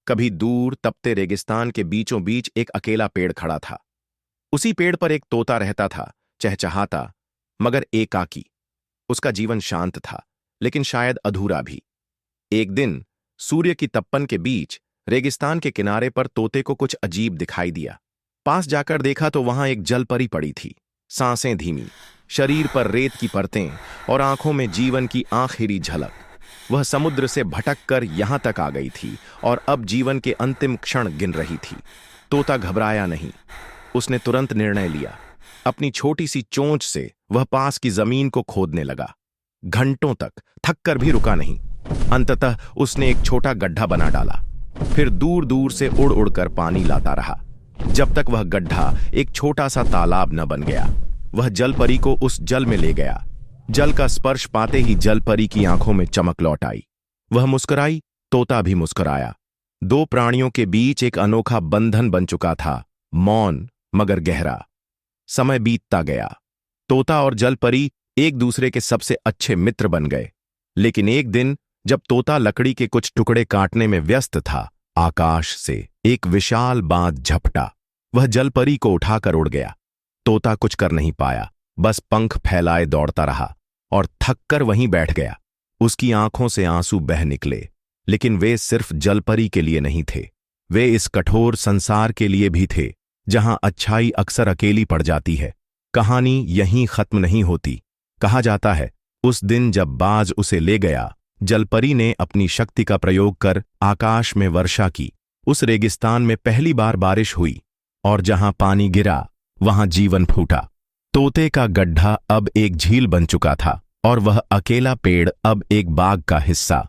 कभी दूर तपते रेगिस्तान के बीचों बीच एक अकेला पेड़ खड़ा था। उसी पेड़ पर एक तोता रहता था, चहचहाता मगर एकाकी। उसका जीवन शांत था, लेकिन शायद अधूरा भी। एक दिन सूर्य की तप्पन के बीच रेगिस्तान के किनारे पर तोते को कुछ अजीब दिखाई दिया। पास जाकर देखा तो वहां एक जलपरी पड़ी थी, सांसें धीमी, शरीर पर रेत की परतें और आंखों में जीवन की आखिरी झलक। वह समुद्र से भटक कर यहां तक आ गई थी और अब जीवन के अंतिम क्षण गिन रही थी। तोता घबराया नहीं। उसने तुरंत निर्णय लिया। अपनी छोटी सी चोंच से वह पास की जमीन को खोदने लगा। घंटों तक थक कर भी रुका नहीं। अंततः उसने एक छोटा गड्ढा बना डाला, फिर दूर दूर से उड़ उड़ कर पानी लाता रहा, जब तक वह गड्ढा एक छोटा सा तालाब न बन गया। वह जलपरी को उस जल में ले गया। जल का स्पर्श पाते ही जलपरी की आंखों में चमक लौट आई। वह मुस्कुराई, तोता भी मुस्कुराया। दो प्राणियों के बीच एक अनोखा बंधन बन चुका था, मौन मगर गहरा। समय बीतता गया। तोता और जलपरी एक दूसरे के सबसे अच्छे मित्र बन गए। लेकिन एक दिन जब तोता लकड़ी के कुछ टुकड़े काटने में व्यस्त था, आकाश से एक विशाल बांध झपटा। वह जलपरी को उठाकर उड़ गया। तोता कुछ कर नहीं पाया, बस पंख फैलाए दौड़ता रहा और थककर वहीं बैठ गया। उसकी आंखों से आंसू बह निकले, लेकिन वे सिर्फ जलपरी के लिए नहीं थे। वे इस कठोर संसार के लिए भी थे, जहां अच्छाई अक्सर अकेली पड़ जाती है। कहानी यहीं खत्म नहीं होती। कहा जाता है, उस दिन जब बाज उसे ले गया, जलपरी ने अपनी शक्ति का प्रयोग कर आकाश में वर्षा की। उस रेगिस्तान में पहली बार बारिश हुई और जहां पानी गिरा वहां जीवन फूटा। तोते का गड्ढा अब एक झील बन चुका था और वह अकेला पेड़ अब एक बाग का हिस्सा।